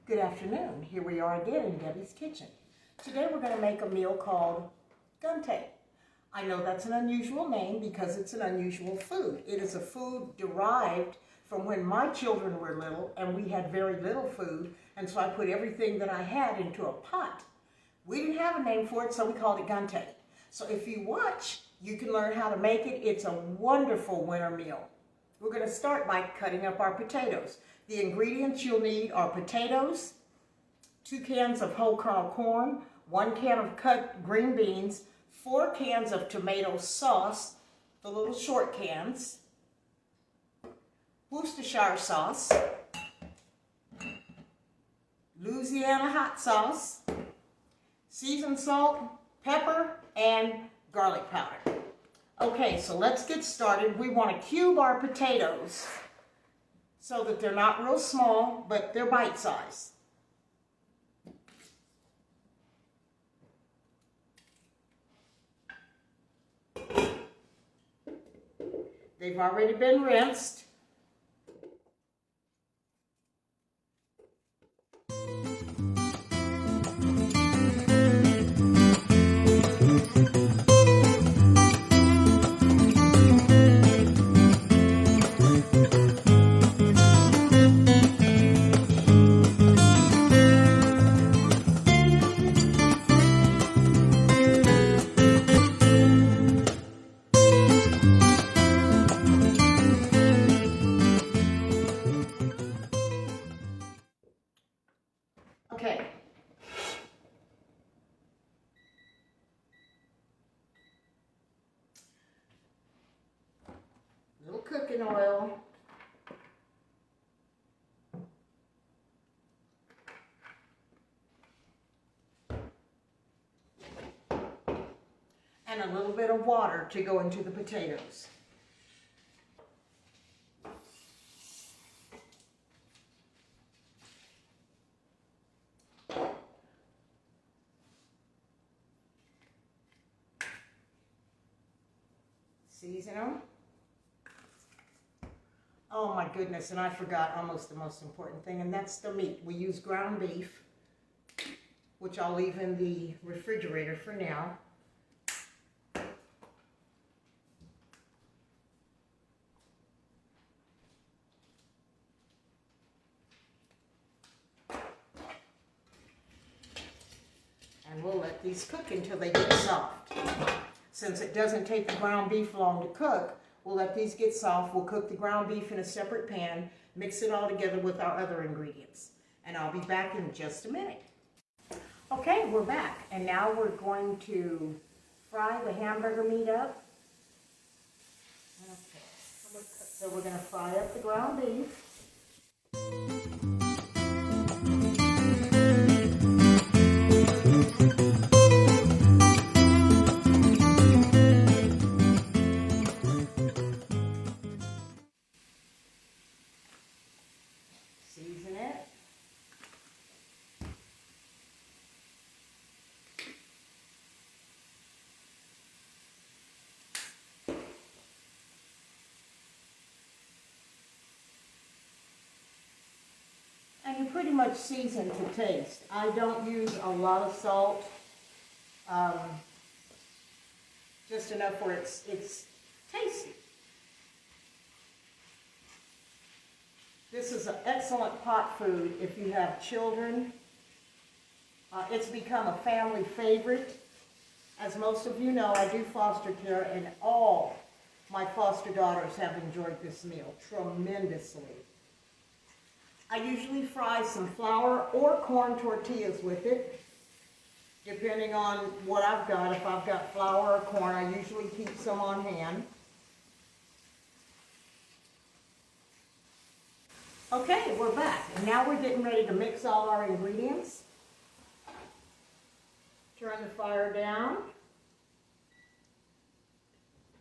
Good afternoon. Here we are again in Debbie's kitchen. Today we're going to make a meal called Guntae. I know that's an unusual name because it's an unusual food. It is a food derived from when my children were little and we had very little food, and so I put everything that I had into a pot. We didn't have a name for it, so we called it Guntae. So if you watch, you can learn how to make it. It's a wonderful winter meal. We're going to start by cutting up our potatoes. The ingredients you'll need are potatoes, 2 cans of whole kernel corn, 1 can of cut green beans, 4 cans of tomato sauce, the little short cans, Worcestershire sauce, Louisiana hot sauce, seasoned salt, pepper, and garlic powder. Okay, so let's get started. We want to cube our potatoes so that they're not real small, but they're bite-sized. They've already been rinsed. Okay. Little cooking oil. And a little bit of water to go into the potatoes. Season them. Oh my goodness, and I forgot almost the most important thing, and that's the meat. We use ground beef, which I'll leave in the refrigerator for now. And we'll let these cook until they get soft. Since it doesn't take the ground beef long to cook, we'll let these get soft. We'll cook the ground beef in a separate pan, mix it all together with our other ingredients. And I'll be back in just a minute. Okay, we're back. And now we're going to fry the hamburger meat up. Okay, so we're going to fry up the ground beef. Season it. And you pretty much season to taste. I don't use a lot of salt, just enough where it's tasty. This is an excellent pot food if you have children. It's become a family favorite. As most of you know, I do foster care, and all my foster daughters have enjoyed this meal tremendously. I usually fry some flour or corn tortillas with it, depending on what I've got. If I've got flour or corn, I usually keep some on hand. Okay, we're back, and now we're getting ready to mix all our ingredients. Turn the fire down.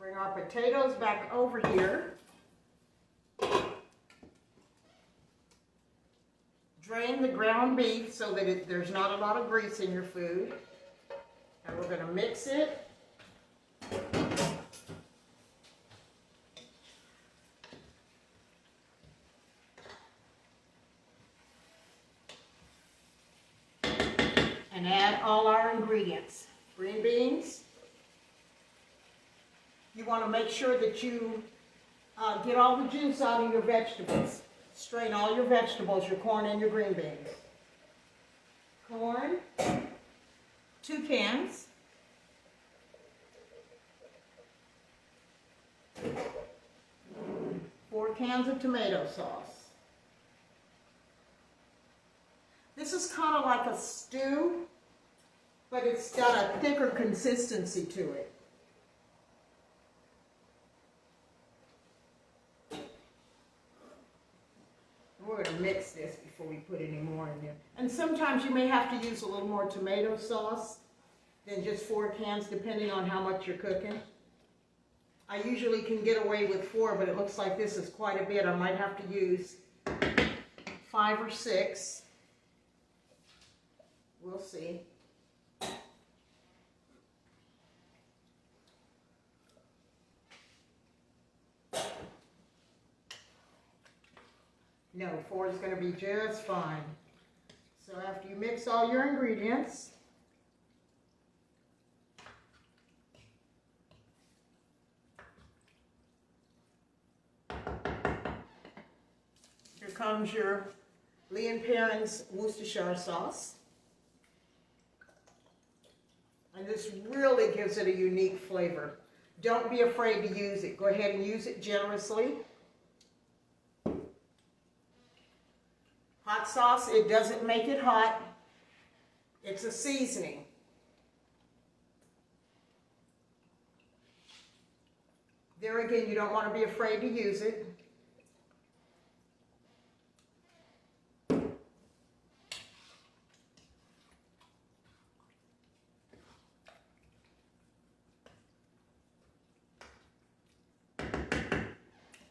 Bring our potatoes back over here. Drain the ground beef so that there's not a lot of grease in your food. And we're going to mix it. and add all our ingredients. Green beans. You want to make sure that you get all the juice out of your vegetables. Strain all your vegetables, your corn and your green beans. Corn, 2 cans. Four cans of tomato sauce. This is kind of like a stew, but it's got a thicker consistency to it. We're going to mix this before we put any more in there. And sometimes you may have to use a little more tomato sauce than just 4 cans, depending on how much you're cooking. I usually can get away with 4, but it looks like this is quite a bit. I might have to use 5 or 6. We'll see. No, 4 is going to be just fine. So after you mix all your ingredients, here comes your Lee & Perrins Worcestershire sauce. And this really gives it a unique flavor. Don't be afraid to use it. Go ahead and use it generously. Hot sauce, it doesn't make it hot. It's a seasoning. There again, you don't want to be afraid to use it.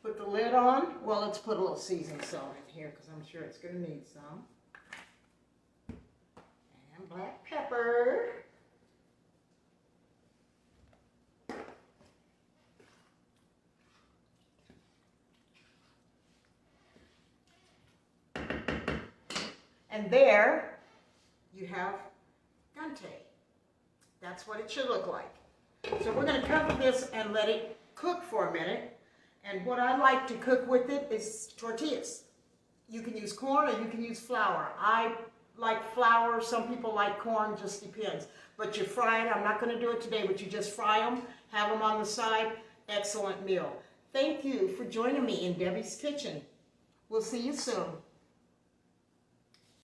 Put the lid on. Well, let's put a little seasoned salt in here because I'm sure it's going to need some. And black pepper. And there you have Guntae. That's what it should look like. So we're going to cover this and let it cook for a minute. And what I like to cook with it is tortillas. You can use corn or you can use flour. I like flour, some people like corn, just depends. But you fry it, I'm not going to do it today, but you just fry them, have them on the side. Excellent meal. Thank you for joining me in Debbie's Kitchen. We'll see you soon.